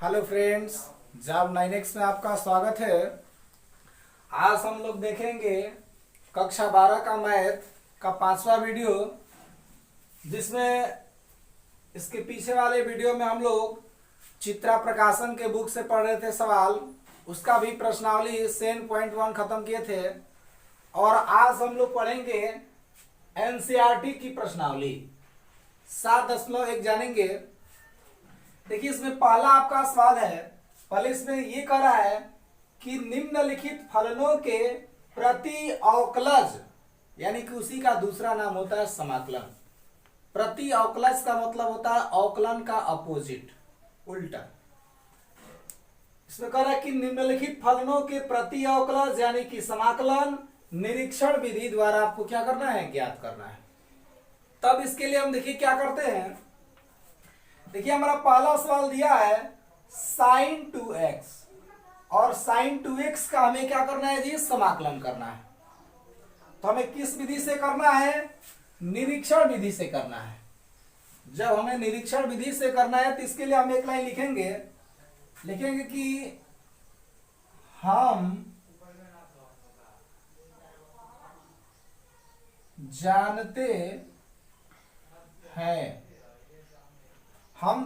Hello friends, job 9x में आपका स्वागत है। आज हम लोग देखेंगे कक्षा 12 का मैथ का 5वां वीडियो, जिसमें इसके पीछे वाले वीडियो में हम लोग चित्रा प्रकाशन के बुक से पढ़ रहे थे सवाल, उसका भी प्रश्नावली सेन पॉइंट 1 खत्म किए थे। और आज हम लोग पढ़ेंगे एनसीईआरटी की प्रश्नावली 7.1 जानेंगे। देखिए, इसमें पहला आपका सवाल है। पहले इसमें ये कह रहा है कि निम्नलिखित फलनों के प्रति अवकलज, यानी कि उसी का दूसरा नाम होता है समाकलन। प्रति अवकलज का मतलब होता है अवकलन का अपोजिट, उल्टा। इसमें कह रहा है कि निम्नलिखित फलनों के प्रति अवकलज यानी कि समाकलन निरीक्षण विधि द्वारा आपको क्या करना है, ज्ञात करना है। तब इसके लिए हम देखिए क्या करते हैं। देखिए, हमारा पहला सवाल दिया है sin 2x, और sin 2x का हमें क्या करना है जी, समाकलन करना है। तो हमें किस विधि से करना है, निरीक्षण विधि से करना है। जब हमें निरीक्षण विधि से करना है तो इसके लिए हम एक लाइन लिखेंगे कि हम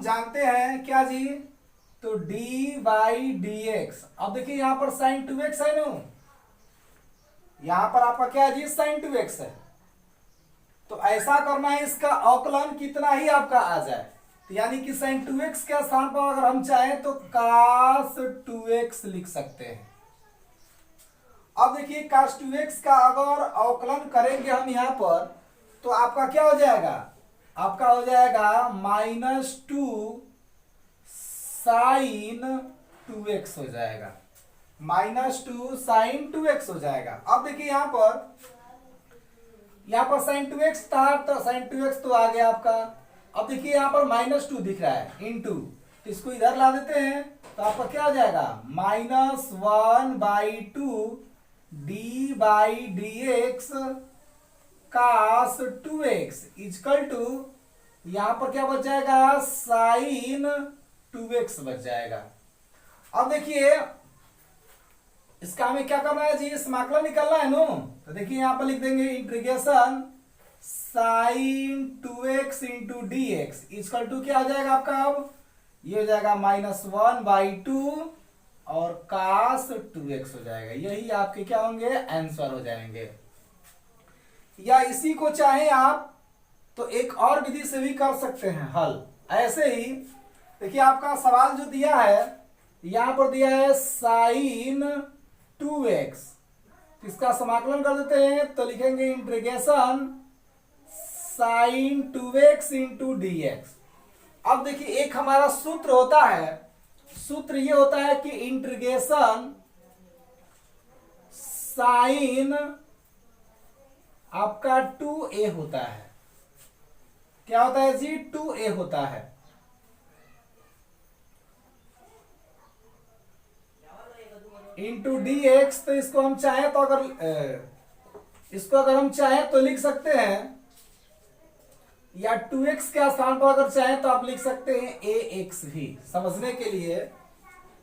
जानते हैं क्या जी, तो d/dx। अब देखिए यहां पर sin 2x है ना, यहां पर आपका क्या है जी, sin 2x है। तो ऐसा करना है, इसका अवकलन कितना ही आपका आ जाए, तो यानी कि sin 2x के स्थान पर अगर हम चाहें तो cos 2x लिख सकते हैं। अब देखिए, cos 2x का अगर अवकलन करेंगे हम यहां पर, तो आपका क्या हो जाएगा, आपका हो जाएगा -2 sin 2x हो जाएगा, -2 sin 2x हो जाएगा। अब देखिए यहां पर sin 2x था, तो sin 2x तो आ गया आपका। अब देखिए यहां पर -2 दिख रहा है इंटू, तो इसको इधर ला देते हैं, तो आपका क्या हो जाएगा, -1/2 d/dx cos 2x equal to, यहां पर क्या बच जाएगा, sin 2x बच जाएगा। अब देखिए, इसका हमें क्या करना है जी, समाकलन निकालना है नो। तो देखिए यहां पर लिख देंगे integration sin 2x into dx equal to क्या हो जाएगा आपका, अब ये हो जाएगा -1/2 और cos 2x हो जाएगा। यही आपके क्या होंगे, आंसर हो जाएंगे। या इसी को चाहे आप तो एक और विधि से भी कर सकते हैं हल। ऐसे ही देखिए, आपका सवाल जो दिया है, यहां पर दिया है sin 2x, इसका समाकलन कर देते हैं, तो लिखेंगे integration sin 2x into dx। अब देखिए, एक हमारा सूत्र होता है, सूत्र ये होता है कि इंटीग्रेशन sin आपका 2a होता है। क्या होता है जी, 2a होता है। इंटू dx, तो इसको हम चाहें तो अगर हम चाहें तो लिख सकते हैं, या 2x के स्थान पर अगर चाहें तो आप लिख सकते हैं ax भी, समझने के लिए।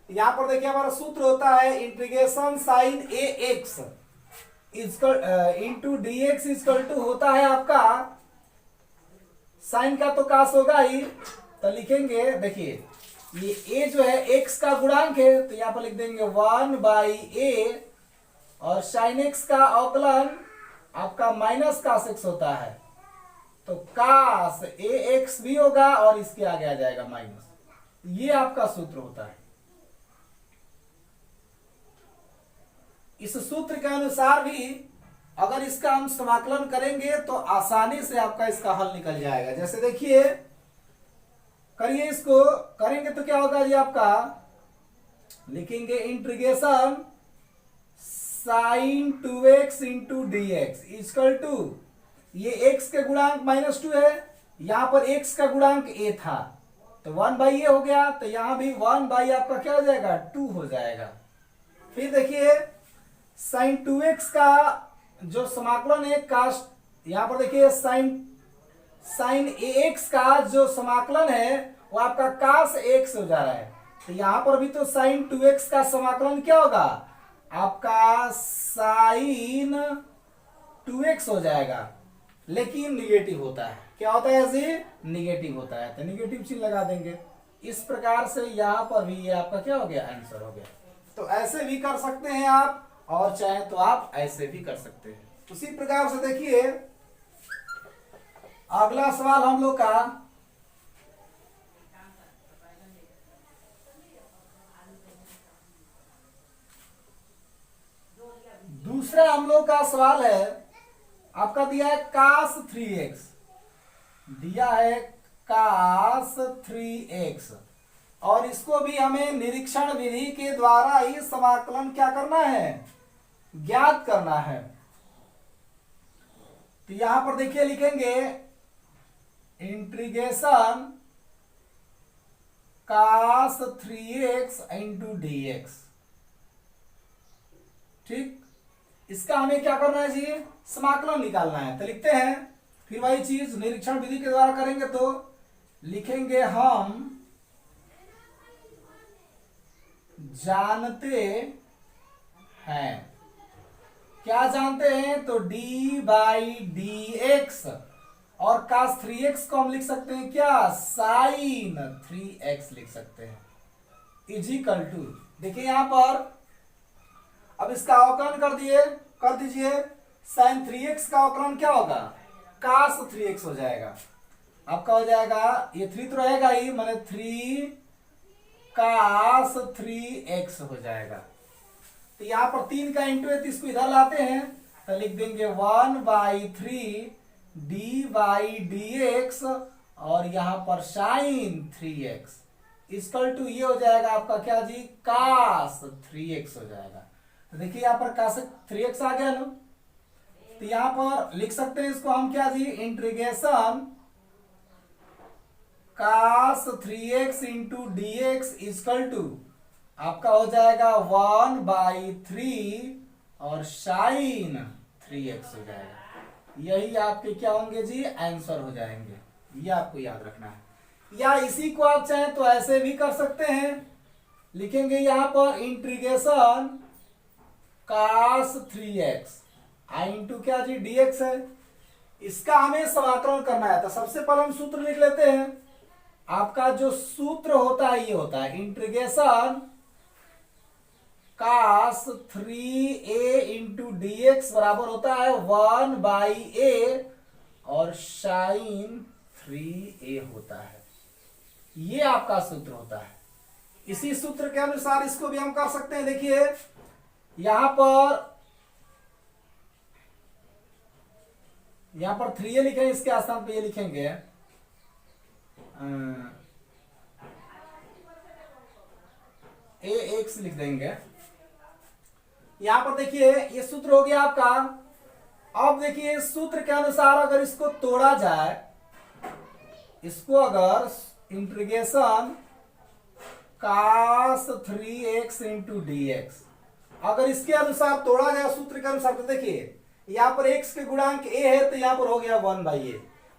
यहां पर देखिए हमारा सूत्र होता है integration sin ax into dx equal to होता है आपका, साइन का तो कास होगा ही, तो लिखेंगे, देखिए ये a जो है x का गुणांक है, तो यहां पर लिख देंगे 1/a, और sin x का अवकलन आपका -cos x होता है, तो cos ax भी होगा और इसके आगे आ जाएगा माइनस। ये आपका सूत्र होता है। इस सूत्र के अनुसार भी अगर इसका हम समाकलन करेंगे तो आसानी से आपका इसका हल निकल जाएगा। जैसे देखिए, करिए, इसको करेंगे तो क्या होगा जी, आपका लिखेंगे integration sin 2x into dx equal to, ये x के गुणांक -2 है, यहां पर x का गुणांक a था, तो 1/a हो गया, तो यहां भी 1/ आपका क्या हो जाएगा, 2 हो जाएगा। फिर देखिए sin 2x का जो समाकलन है कास्ट, यहां पर देखिए sin ax का जो समाकलन है वो आपका cos x हो जा रहा है, तो यहां पर भी तो साइन 2x का समाकलन क्या होगा आपका साइन 2x हो जाएगा, लेकिन निगेटिव होता है। क्या होता है ऐसे निगेटिव होता है, तो निगेटिव चिन्ह लगा देंगे। इस प्रकार से यहां पर भी ये आपका क्या हो गया आंसर हो गया। तो ऐसे भी कर सकते हैं आप, और चाहे तो आप ऐसे भी कर सकते हैं। उसी प्रकार से देखिए अगला सवाल हम लोग का दूसरा हम लोग का सवाल है, आपका दिया है cos 3x, दिया है cos 3x, और इसको भी हमें निरीक्षण विधि के द्वारा ही समाकलन क्या करना है ज्ञात करना है। तो यहां पर देखिए लिखेंगे integration cos 3x into dx। ठीक, इसका हमें क्या करना है जी समाकलन निकालना है। तो लिखते हैं फिर वही चीज निरीक्षण विधि के द्वारा करेंगे, तो लिखेंगे हम जानते हैं। क्या जानते हैं तो d बाई डी एक्स, और cos 3x को हम लिख सकते हैं क्या साइन 3x लिख सकते हैं, इजिकल टू। देखिए यहां पर अब इसका अवकलन कर दीजिए। साइन 3x का अवकलन क्या होगा cos 3x हो जाएगा। आपका हो जाएगा ये 3 तो रहेगा ही, माने 3 cos 3x हो जाएगा। तो यहां पर 3 का इंटू है, तो इसको इधर लाते हैं तो लिख देंगे 1/3 d बाई डी एक्स, और यहां पर साइन 3x इक्वल टू ये हो जाएगा आपका क्या जी cos 3x हो जाएगा। तो देखिए यहां पर cos 3x आ गया ना, तो यहां पर लिख सकते हैं इसको हम क्या जी integration cos 3x into d x equal to आपका हो जाएगा 1/3 और साइन 3x हो जाएगा। यही आपके क्या होंगे जी आंसर हो जाएंगे, ये आपको याद रखना है। या इसी को आप चाहें तो ऐसे भी कर सकते हैं, लिखेंगे यहां पर इंटीग्रेशन cos 3x इंटू क्या जी dx है। इसका हमें समाकलन करना है, तो सबसे पहले हम सूत्र लिख लेते हैं। आपका जो सूत्र होता है ये होता है integration cos 3a into d x बराबर होता है 1/a और साइन 3a होता है। ये आपका सूत्र होता है। इसी सूत्र के अनुसार इसको भी हम कर सकते हैं। देखिए यहां पर 3a लिखेंगे, इसके स्थान पे ये लिखेंगे ax लिख देंगे। यहां पर देखिए ये सूत्र हो गया आपका। अब देखिए इस सूत्र के अनुसार अगर इसको तोड़ा जाए, इसको अगर integration cos 3x into d x अगर इसके अनुसार तोड़ा जाए सूत्र के अनुसार, तो देखिए यहां पर x के गुणांक a है तो यहां पर हो गया 1/a,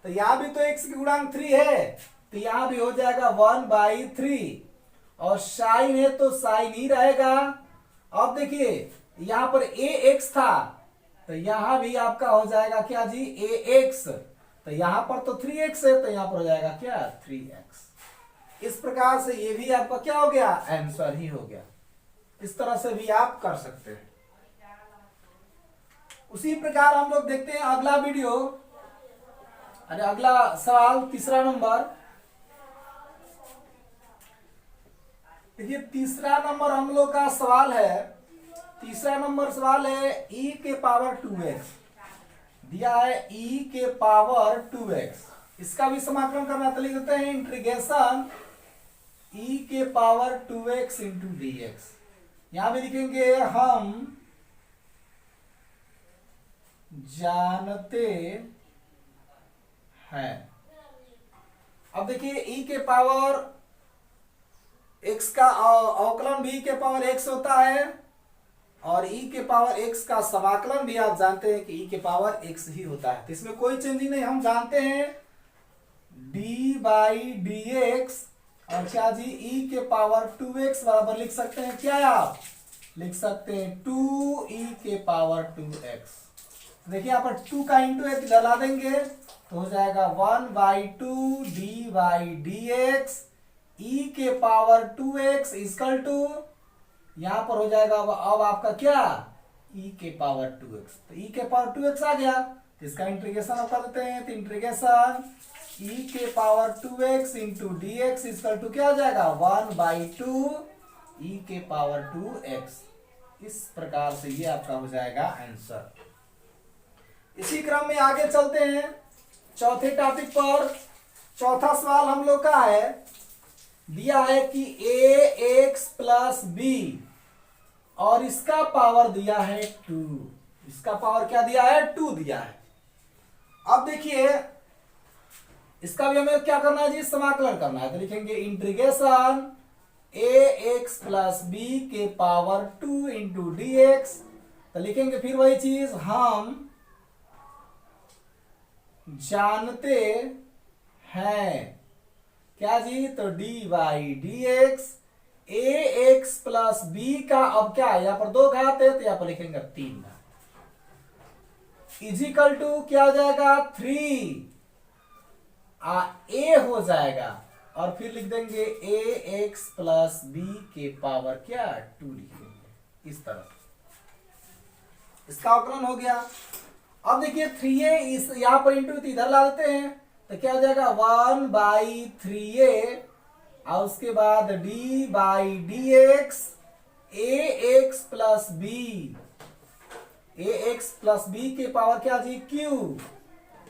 तो यहां भी तो x के गुणांक 3 है तो यहां भी हो जाएगा 1/3, और साइन है तो साइन ही रहेगा। अब देखिए यहां पर ax था तो यहां भी आपका हो जाएगा क्या जी ax, तो यहां पर तो 3x है तो यहां पर हो जाएगा क्या 3x। इस प्रकार से ये भी आपका क्या हो गया आंसर ही हो गया। इस तरह से भी आप कर सकते हैं। उसी प्रकार हम लोग देखते हैं अगला वीडियो, अगला सवाल तीसरा नंबर। देखिए तीसरा नंबर हम लोग का सवाल है, तीसरा नंबर सवाल है e के पावर 2x दिया है, e के पावर 2x। इसका भी समाकलन करना तो लिख देते हैं इंटीग्रेशन e के power 2x into d x. यहां भी लिखेंगे हम जानते हैं। अब देखिए e के पावर x का अवकलन भी e के पावर x होता है, और e के पावर x का समाकलन भी आप जानते हैं कि e के पावर x ही होता है। तो इसमें कोई चेंजिंग नहीं, हम जानते हैं d बाई डी एक्स और क्या जी e के पावर 2x बराबर लिख सकते हैं क्या आप लिख सकते हैं 2e के पावर 2x। देखिए यहाँ पर 2 का इंटू एक डला देंगे तो हो जाएगा 1/2 dy dx e के पावर 2x इक्वल टू यहां पर हो जाएगा अब आपका क्या e के पावर 2x। तो e के पावर 2x आ गया तो इसका इंटीग्रेशन आप कर देते हैं। तो इंटीग्रेशन e के power 2x into d x equal to क्या हो जाएगा 1/2 e के पावर 2x। इस प्रकार से ये आपका हो जाएगा आंसर। इसी क्रम में आगे चलते हैं चौथे टॉपिक पर। चौथा सवाल हम लोग का है दिया है कि ax प्लस बी और इसका पावर दिया है 2। इसका पावर क्या दिया है 2 दिया है। अब देखिए इसका भी हमें क्या करना है जी समाकलन करना है। तो लिखेंगे इंटीग्रेशन ax प्लस बी के पावर 2 इंटू डी एक्स। तो लिखेंगे फिर वही चीज हम जानते हैं क्या जी तो dy dx ax plus b का अब क्या है यहाँ पर 2 घात है तो यहाँ पर लिखेंगे 3 इजिकल टू क्या हो जाएगा 3 a हो जाएगा और फिर लिख देंगे ax प्लस बी के पावर क्या 2 लिखेंगे इस तरह। इसका अवकलन हो गया। अब देखिए 3a इस यहां पर इंटू इधर ला देते हैं तो क्या हो जाएगा 1/3a और उसके बाद dy dx ax plus b के पावर क्या जी q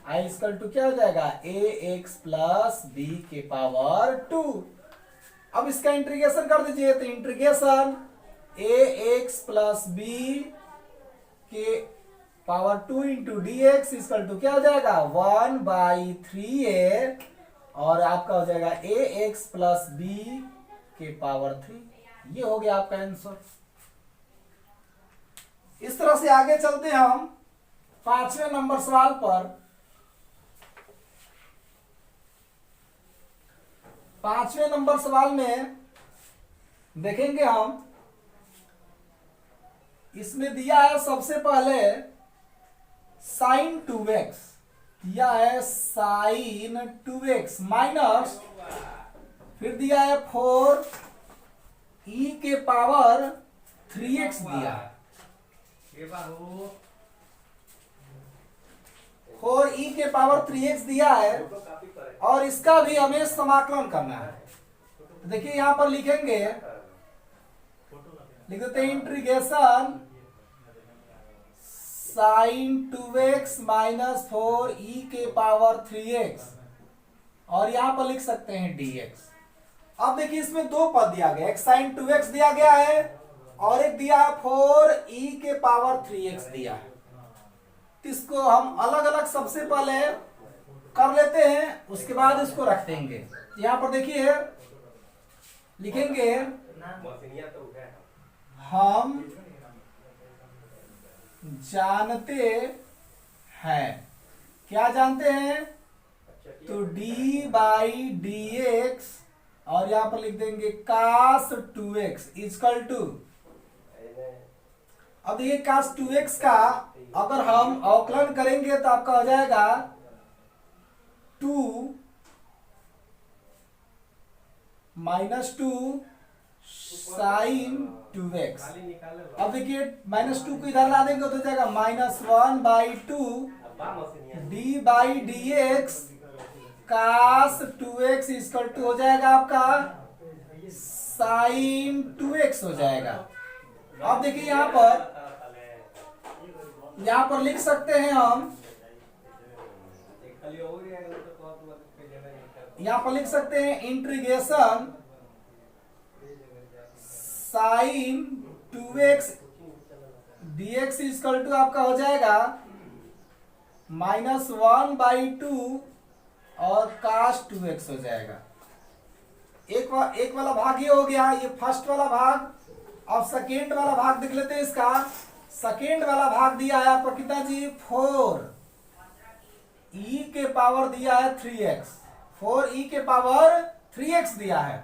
आई इक्वल टू क्या हो जाएगा ax प्लस बी के पावर 2। अब इसका इंटीग्रेशन कर दीजिए तो इंटीग्रेशन ax प्लस बी के power 2 into d x equal to क्या हो जाएगा 1/3a और आपका हो जाएगा ax प्लस बी के पावर 3। ये हो गया आपका आंसर। इस तरह से आगे चलते हैं हम 5वें नंबर सवाल पर। 5वें नंबर सवाल में देखेंगे हम इसमें दिया है सबसे पहले sin 2x दिया है sin 2x माइनस फिर दिया है 4e के पावर 3x दिया है 4e के पावर 3x दिया है और इसका भी हमें समाकलन करना है। तो देखिए यहां पर लिखेंगे लिख देते हैं integration sin 2x minus 4e के पावर 3x और यहां पर लिख सकते हैं dx। अब देखिए इसमें 2 पद दिया गया एक sin 2x दिया गया है और एक दिया है 4e के पावर 3x दिया है। तो इसको हम अलग अलग सबसे पहले कर लेते हैं उसके बाद इसको रख देंगे। यहां पर देखिए लिखेंगे हम जानते हैं क्या जानते हैं तो d डी एक्स और यहां पर लिख देंगे cos 2x इक्वल टू। अब ये cos 2x का अगर हम अवकलन करेंगे तो आपका हो जाएगा 2 -2 sin 2x। अब देखिए -2 को इधर ला देंगे तो हो जाएगा -1/2 d d x cos 2x equal to हो जाएगा आपका sin 2x हो जाएगा। अब देखिए यहां पर लिख सकते हैं हम यहां पर लिख सकते हैं integration sin 2x dx equal to आपका हो जाएगा -1/2 और cos 2x हो जाएगा। एक वाला भाग ये हो गया ये फर्स्ट वाला भाग। अब सेकेंड वाला भाग देख लेते हैं इसका। सेकेंड वाला भाग दिया है आपको कितना जी 4e के पावर दिया है 3x 4e के पावर 3x दिया है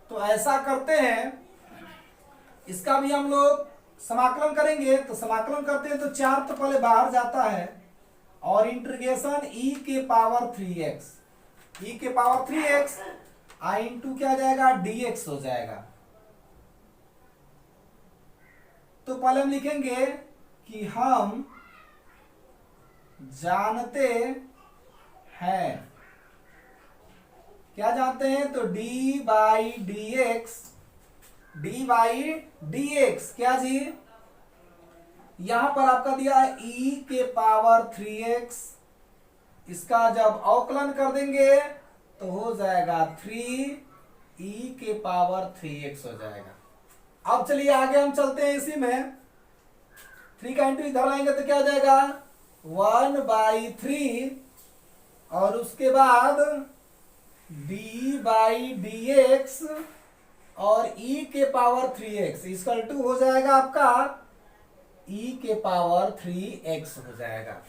तो ऐसा करते हैं, इसका भी हम लोग समाकलन करेंगे। तो समाकलन करते हैं तो 4 तो पहले बाहर जाता है और इंटीग्रेशन e के पावर 3x, e के पावर 3x आई इंटू क्या जाएगा dx हो जाएगा। तो पहले हम लिखेंगे कि हम जानते हैं, क्या जानते हैं, तो d बाई डी एक्स क्या जी, यहां पर आपका दिया है e के पावर 3x, इसका जब अवकलन कर देंगे तो हो जाएगा 3e के पावर 3x हो जाएगा। अब चलिए आगे हम चलते हैं, इसी में 3 का इंटू इधर लाएंगे तो क्या हो जाएगा 1/3 और उसके बाद d बाई डी एक्स और e के पावर 3x इक्वल टू हो जाएगा आपका e के पावर 3x हो जाएगा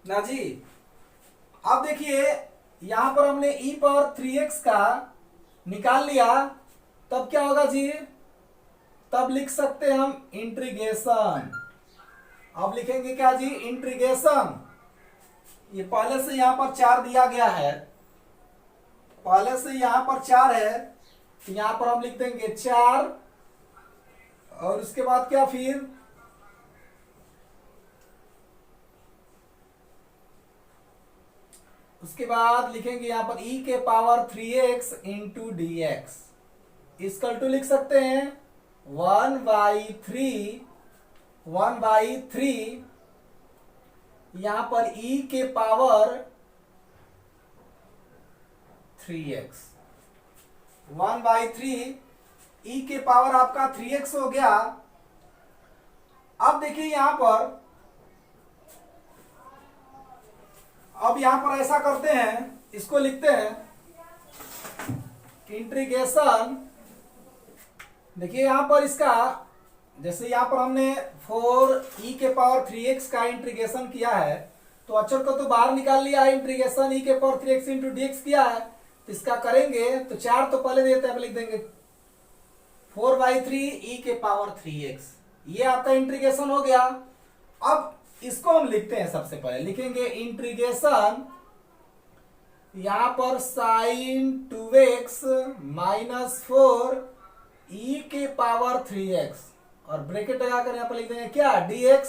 ना जी। अब देखिए यहां पर हमने e पावर 3x का निकाल लिया, तब क्या होगा जी, तब लिख सकते हैं हम इंटीग्रेशन। अब लिखेंगे क्या जी, इंटीग्रेशन। ये पहले से यहां पर 4 दिया गया है, पहले से यहां पर 4 है, तो यहां पर हम लिख देंगे 4 और उसके बाद क्या, फिर उसके बाद लिखेंगे यहां पर e के power 3x into d x equal to लिख सकते हैं 1/3 यहां पर e के पावर 3x 1/3 e के पावर आपका 3x हो गया। अब देखिए यहां पर, अब यहां पर ऐसा करते हैं, इसको लिखते हैं इंटीग्रेशन। देखिए यहां पर इसका, जैसे यहां पर हमने 4e के पावर 3x का इंटीग्रेशन किया है, तो अक्षर को तो बाहर निकाल लिया है, इंटीग्रेशन e के पावर 3x इंटू dx किया है, तो इसका करेंगे तो 4 तो पहले देते हैं, लिख देंगे 4/3 e के पावर 3x, ये आपका इंटीग्रेशन हो गया। अब इसको हम लिखते हैं, सबसे पहले लिखेंगे इंटीग्रेशन, यहां पर साइन 2x माइनस 4 e के पावर 3x और ब्रैकेट लगाकर यहां पर लिख देंगे क्या, dx।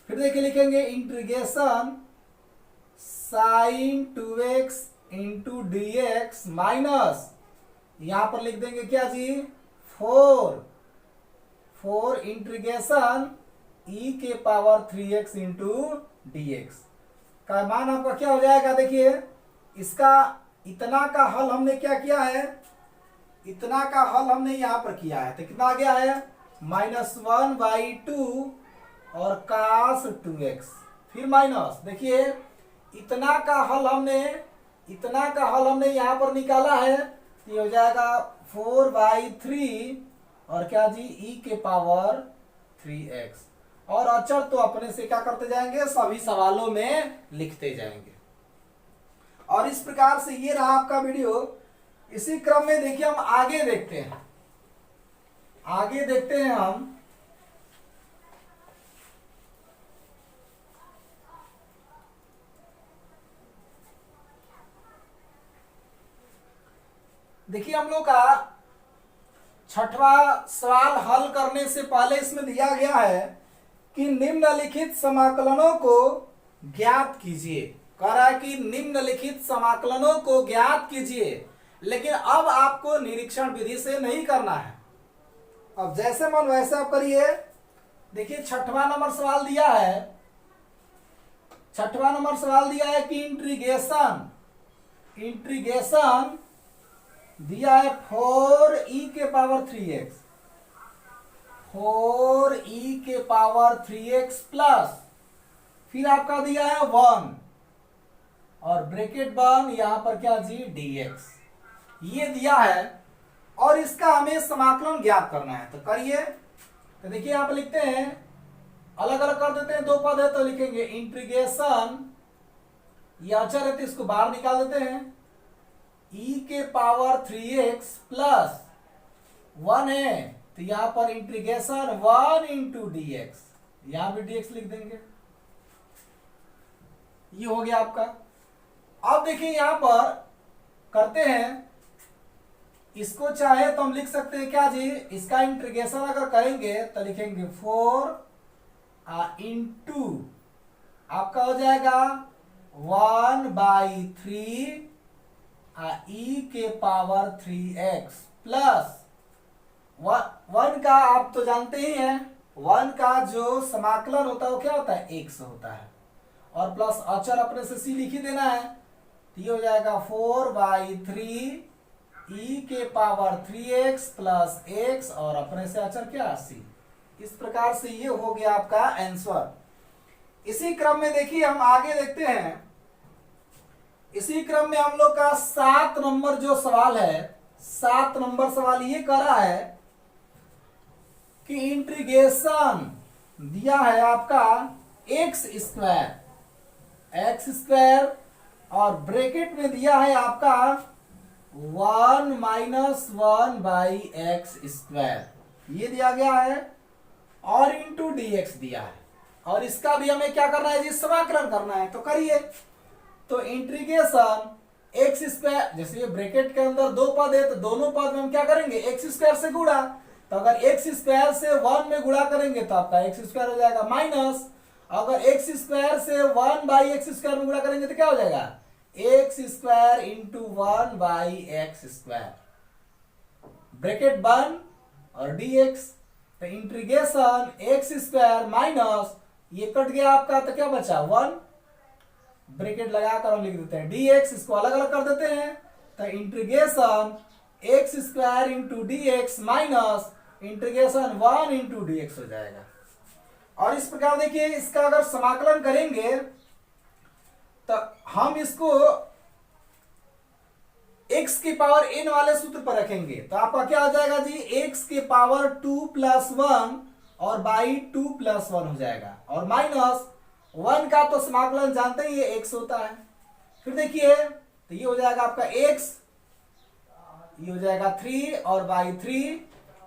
फिर देखिए लिखेंगे integration sine 2x into dx minus यहां पर लिख देंगे क्या जी, 4 इंटीग्रेशन e के पावर 3x इंटू dx का मान आपका क्या हो जाएगा। देखिए इसका इतना का हल हमने क्या किया है, इतना का हल हमने यहां पर किया है, तो कितना आ गया है -1/2 और cos 2x, फिर माइनस, देखिए इतना का हल हमने यहां पर निकाला है, ये हो जाएगा 4/3 और क्या जी, e के पावर 3x। और अक्षर तो अपने से क्या करते जाएंगे, सभी सवालों में लिखते जाएंगे। और इस प्रकार से ये रहा आपका वीडियो। इसी क्रम में देखिए हम आगे देखते हैं, हम देखिए हम लोग का 6वां सवाल हल करने से पहले इसमें दिया गया है कि निम्नलिखित समाकलनों को ज्ञात कीजिए। कह रहा है कि निम्नलिखित समाकलनों को ज्ञात कीजिए, लेकिन अब आपको निरीक्षण विधि से नहीं करना है, अब जैसे मन वैसे आप करिए। देखिए 6वां नंबर सवाल दिया है, कि इंटीग्रेशन दिया है 4e के पावर 3x, 4e के पावर 3x प्लस फिर आपका दिया है 1 और ब्रैकेट बन यहां पर क्या जी, dx, ये दिया है और इसका हमें समाकलन ज्ञात करना है। तो करिए, तो देखिए यहां पर लिखते हैं, अलग अलग कर देते हैं, 2 पद है तो लिखेंगे इंटीग्रेशन, ये अचर है तो इसको बाहर निकाल देते हैं, e के पावर 3x प्लस 1 है, तो यहां पर इंटीग्रेशन 1 इंटू डी एक्स, यहां भी dx लिख देंगे। ये हो गया आपका। अब देखिए यहां पर करते हैं, इसको चाहे तो हम लिख सकते हैं क्या जी, इसका इंटीग्रेशन अगर करेंगे तो लिखेंगे 4 इंटू आपका हो जाएगा 1/3 e के पावर 3x प्लस 1 का आप तो जानते ही हैं, 1 का जो समाकलन होता है वो क्या होता है, x होता है, और प्लस अचर अपने से c लिख ही देना है, तो ये हो जाएगा 4/3 e के पावर 3x प्लस x और अपने से अचर क्या c। इस प्रकार से ये हो गया आपका आंसर। इसी क्रम में देखिए हम आगे देखते हैं, इसी क्रम में हम लोग का 7 नंबर जो सवाल है, 7 नंबर सवाल ये कर रहा है कि इंटीग्रेशन दिया है आपका एक्स स्क्वायर और ब्रैकेट में दिया है आपका 1 माइनस 1/x², ये दिया गया है, और इंटू dx दिया है, और इसका भी हमें क्या करना है जी, समाकलन करना है। तो करिए, तो इंटीग्रेशन x², जैसे ये ब्रैकेट के अंदर दो पद है तो दोनों पद में हम क्या करेंगे, x² से गुणा, तो अगर x² से 1 में गुणा करेंगे तो आपका x² हो जाएगा, माइनस अगर x² से 1/x² में गुणा करेंगे तो क्या हो जाएगा, x² इंटू 1/x², ब्रैकेट बंद और dx, तो इंटीग्रेशन x² माइनस ये कट गया आपका, तो क्या बचा 1, ब्रैकेट लगाकर हम लिख देते हैं dx, इसको अलग अलग कर देते हैं, तो integration x² into dx minus integration 1 into dx हो जाएगा। और इस प्रकार देखिए इसका अगर समाकलन करेंगे तो हम इसको x के पावर n वाले सूत्र पर रखेंगे, तो आपका क्या हो जाएगा जी, x के पावर 2 प्लस 1 और बाई 2 प्लस 1 हो जाएगा, और माइनस 1 का तो समाकलन जानते ही ये x होता है। फिर देखिए तो ये हो जाएगा आपका x, ये हो जाएगा 3 और बाई 3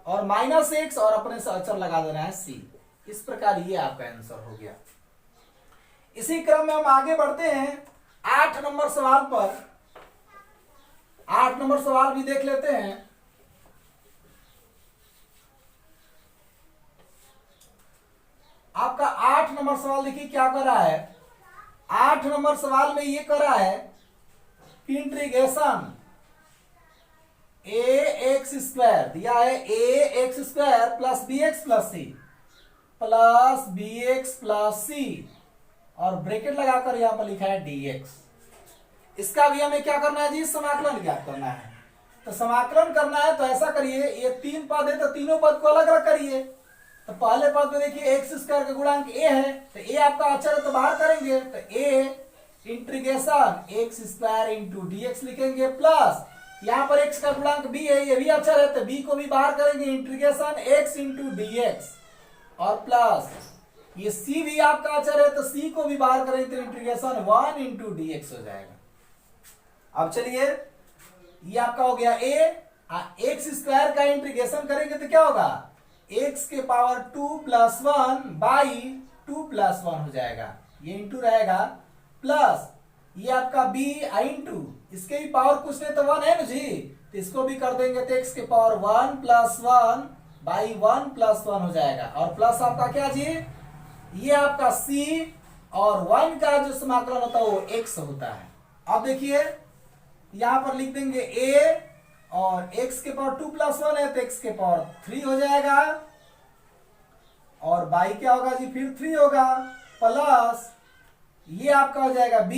और माइनस x और अपने से अचर लगा देना है c। इस प्रकार ये आपका आंसर हो गया। इसी क्रम में हम आगे बढ़ते हैं 8 नंबर सवाल पर। 8 नंबर सवाल भी देख लेते हैं। आपका 8 नंबर सवाल देखिए क्या कर रहा है, 8 नंबर सवाल में ये कर रहा है कि इंटीग्रेशन ax² दिया है, ax² plus bx plus c plus bx plus c और ब्रैकेट लगाकर यहां पर लिखा है dx। इसका भी हमें क्या करना है जी, समाकलन ज्ञात करना है। तो समाकलन करना है तो ऐसा करिए, ये 3 पद है तो तीनों पद को अलग अलग करिए। तो पहले पद में देखिए x² का गुणांक a है, तो a आपका अचर है तो बाहर करेंगे, तो a integration x² into dx लिखेंगे, प्लस यहाँ पर x का गुणांक b है, ये भी अचर है तो b को भी बाहर करेंगे, इंटीग्रेशन x इंटू dx, और प्लस ये c भी आपका अचर है तो c को भी बाहर करेंगे तो इंटीग्रेशन 1 इंटू dx हो जाएगा। अब चलिए ये आपका हो गया a, x² का इंटीग्रेशन करेंगे तो क्या होगा, x के पावर 2 प्लस 1 बाई 2 प्लस 1 हो जाएगा, ये इंटू रहेगा, प्लस ये आपका b इंटू इसके भी पावर कुछ नहीं तो 1 है ना जी, तो इसको भी कर देंगे तो x के पावर 1 प्लस 1 बाई 1 प्लस 1 हो जाएगा, और प्लस आपका क्या जी, ये आपका c और 1 का जो समाकलन होता है वो x होता है। अब देखिए यहां पर लिख देंगे a और x के पावर 2 प्लस 1 है तो x के पावर 3 हो जाएगा, और बाई क्या होगा जी, फिर 3 होगा, प्लस ये आपका हो जाएगा b,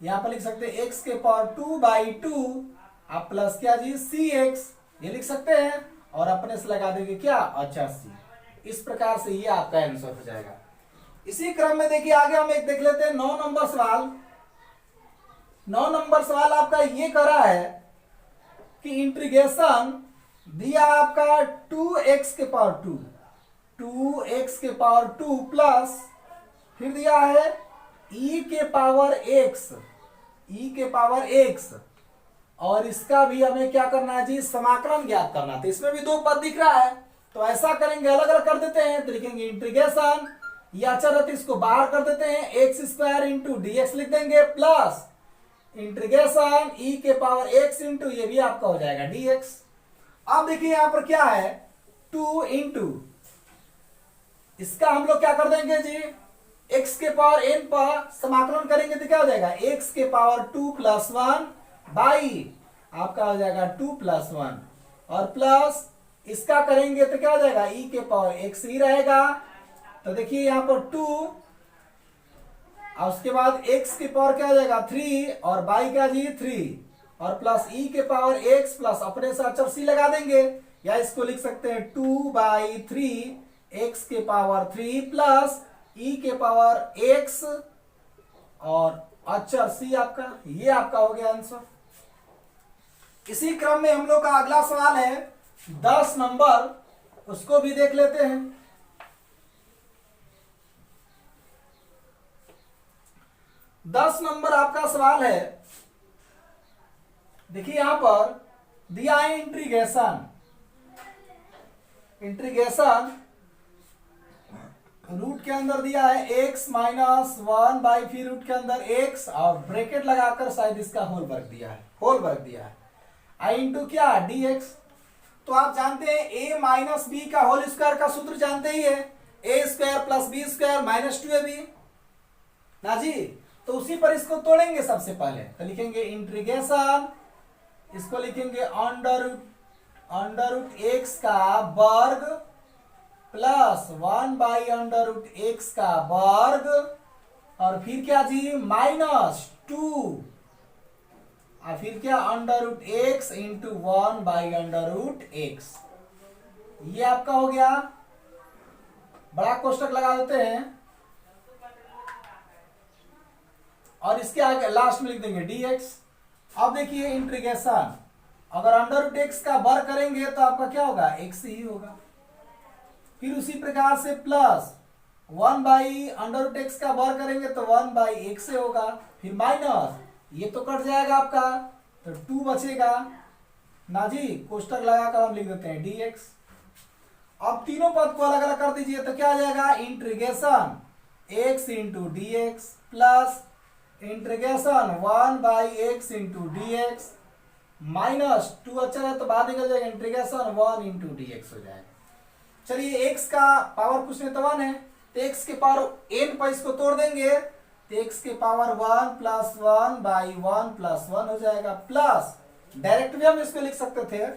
यहां पर लिख सकते हैं x के पावर 2 बाई 2, आप प्लस क्या जी cx ये लिख सकते हैं, और अपने से लगा देंगे क्या, अच्छा c। इस प्रकार से ये आपका आंसर हो जाएगा। इसी क्रम में देखिए आगे हम एक देख लेते हैं 9 नंबर सवाल। 9 नंबर सवाल आपका ये करा है कि इंटीग्रेशन दिया आपका 2x के पावर 2, 2x के पावर 2 प्लस फिर दिया है e के पावर x, e के पावर x, और इसका भी हमें क्या करना है जी, समाकलन ज्ञात करना है। तो इसमें भी दो पद दिख रहा है, तो ऐसा करेंगे, अलग अलग कर देते हैं। तो लिखेंगे इंटीग्रेशन, ये अच्छा रहता है, इसको बाहर कर देते हैं, x square into d x लिख देंगे, प्लस इंटीग्रेशन ई के पावर एक्स इंटू, ये भी आपका हो जाएगा डी एक्स। अब देखिए यहां पर क्या है, टू इंटू, इसका हम लोग क्या कर देंगे जी, x के पावर n पर समाकलन करेंगे तो क्या हो जाएगा, x के पावर 2 प्लस 1 बाई आपका हो जाएगा 2 प्लस 1, और प्लस इसका करेंगे तो क्या हो जाएगा, e के पावर x ही रहेगा। तो देखिए यहां पर 2 और उसके बाद x के पावर क्या हो जाएगा 3, और बाई क्या जी 3, और प्लस e के पावर x प्लस अपने से अचर c लगा देंगे, या इसको लिख सकते हैं 2/3 x के पावर 3 प्लस e के पावर x और अचर c आपका, ये आपका हो गया आंसर। इसी क्रम में हम लोग का अगला सवाल है 10 नंबर, उसको भी देख लेते हैं। 10 नंबर आपका सवाल है, देखिए यहां पर दिया है इंटीग्रेशन, रूट के अंदर दिया है x माइनस 1 बाई फिर रूट के अंदर x, और ब्रैकेट लगाकर शायद इसका होल वर्ग दिया है, आई इंटू क्या dx। तो आप जानते हैं a माइनस बी का होल स्क्वायर का सूत्र जानते ही है, a square plus b square minus 2ab ना जी। तो उसी पर इसको तोड़ेंगे सबसे पहले, तो लिखेंगे इंटीग्रेशन, इसको लिखेंगे अंडर रूट x का वर्ग प्लस 1/√x का वर्ग, और फिर क्या जी -2, और फिर क्या √x इंटू 1/√x, ये आपका हो गया। बड़ा कोष्टक लगा देते हैं और इसके आगे लास्ट में लिख देंगे dx। अब देखिए इंटीग्रेशन, अगर √x का वर्ग करेंगे तो आपका क्या होगा, x ही होगा। फिर उसी प्रकार से प्लस 1/√x का वर्ग करेंगे तो 1/x से होगा, फिर माइनस, ये तो कट जाएगा आपका, तो 2 बचेगा ना जी, कोष्टक लगाकर हम लिख देते हैं dx। अब तीनों पद को अलग अलग कर दीजिए तो क्या आ जाएगा, integration x into d x plus integration 1/x into d x minus 2 अच्छा है तो बाद निकल जाएगा, इंटीग्रेशन 1 इंटू डी एक्स हो जाएगा। चलिए x का पावर कुछ नहीं तो 1 है, तो x के पावर n पर इसको तोड़ देंगे, तो x के पावर 1 प्लस 1/1 प्लस 1 हो जाएगा, प्लस डायरेक्ट भी हम इसको लिख सकते थे,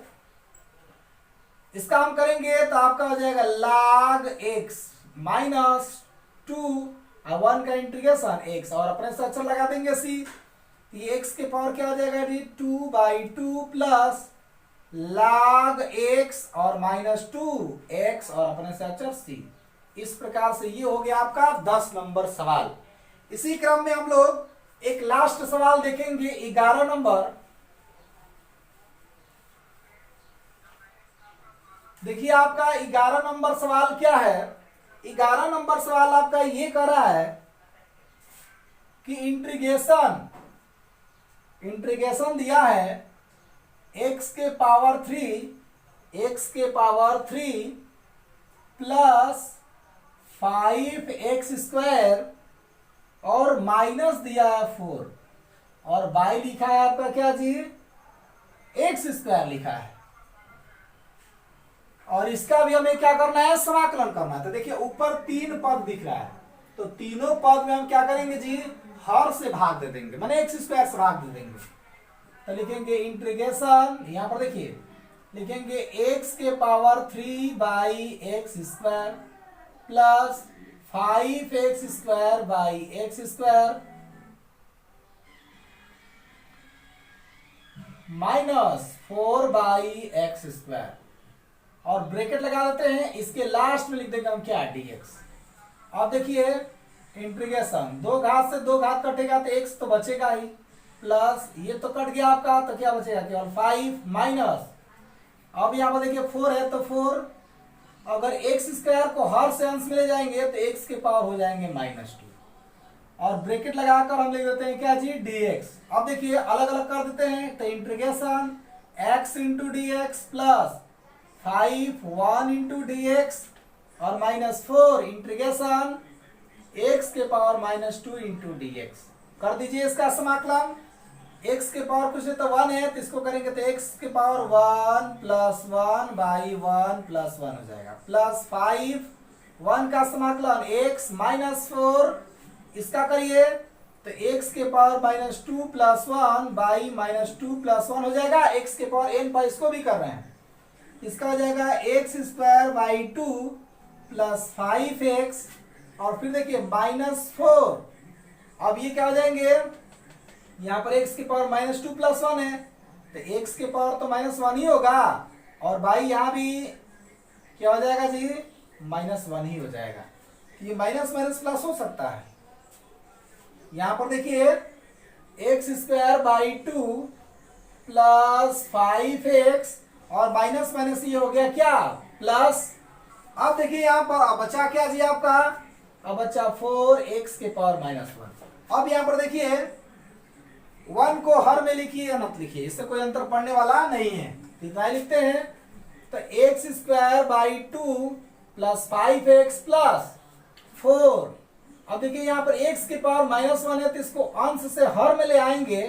इसका हम करेंगे तो आपका हो जाएगा log x माइनस 2 और 1 का इंटीग्रेशन x, और अपने से अक्षर लगा देंगे c, ये x के पावर क्या हो जाएगा जी 2/2 प्लस log x और -2x और अपने से अक्षर c। इस प्रकार से ये हो गया आपका 10 नंबर सवाल। इसी क्रम में हम लोग एक लास्ट सवाल देखेंगे 11 नंबर। देखिए आपका 11 नंबर सवाल क्या है, 11 नंबर सवाल आपका ये कर रहा है कि इंटीग्रेशन दिया है x के पावर 3 प्लस 5x स्क्वायर और माइनस दिया है 4, और बाई लिखा है आपका क्या जी x स्क्वायर लिखा है, और इसका भी हमें क्या करना है, समाकलन करना है। तो देखिए ऊपर 3 पद दिख रहा है, तो तीनों पद में हम क्या करेंगे जी, हर से भाग दे देंगे, माने x स्क्वायर से भाग दे देंगे। तो लिखेंगे इंटीग्रेशन, यहां पर देखिए लिखेंगे x के power 3/x square plus 5x square by x square minus 4/x square, और ब्रैकेट लगा देते हैं, इसके लास्ट में लिख देंगे हम क्या dx। अब देखिए इंटीग्रेशन, 2 घात से 2 घात कटेगा तो x तो बचेगा ही, प्लस ये तो कट गया आपका, तो क्या बचेगा केवल 5 माइनस, अब यहाँ पर देखिए 4 है तो 4, अगर x स्क्वायर को हर से अंश में ले जाएंगे तो x के पावर हो जाएंगे -2, और ब्रैकेट लगाकर हम लिख देते हैं क्या जी, dx। अब देखिए अलग अलग कर देते हैं, तो integration x into d x plus 5 1 into d x और -4 इंटीग्रेशन x के पावर -2 इंटू डी एक्स। कर दीजिए इसका समाकलन। x के पावर कुछ तो 1 है, तो इसको करेंगे तो x के पावर 1 प्लस 1 बाई 1 प्लस 1 हो जाएगा, प्लस 5 1 का समाकलन x -4, इसका करिए तो x के पावर -2 प्लस 1 बाई -2 प्लस 1 हो जाएगा, x के पावर n पर इसको भी कर रहे हैं, इसका हो जाएगा x square by 2 plus 5x और फिर देखिए -4। अब ये क्या हो जाएंगे, यहाँ पर x की पावर -2 प्लस 1 है, तो x के पावर तो -1 ही होगा, और बाई यहाँ भी क्या हो जाएगा जी, -1 ही हो जाएगा। तो ये माइनस माइनस प्लस हो सकता है। यहाँ पर देखिए x square by 2 plus 5x और माइनस माइनस ये हो गया क्या, प्लस। अब देखिए यहाँ पर बचा क्या जी आपका, अब बचा 4x के पावर -1। अब यहाँ पर देखिए 1 को हर में लिखिए या मत लिखिए, इससे कोई अंतर पड़ने वाला नहीं है, इतना ही लिखते हैं। तो x square by 2 plus 5x plus 4। अब देखिए यहाँ पर x के पावर -1 है, तो इसको अंश से हर में ले आएंगे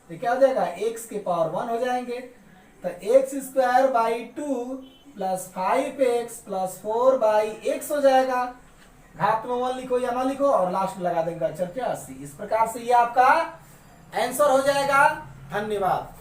तो क्या हो जाएगा, x के पावर 1 हो जाएंगे। तो x square by 2 plus 5x plus 4 by x हो जाएगा। घात में 1 लिखो या ना लिखो और लास्ट में लगा देंगे अक्षर क्या 80। इस प्रकार से ये आपका आंसर हो जाएगा। धन्यवाद।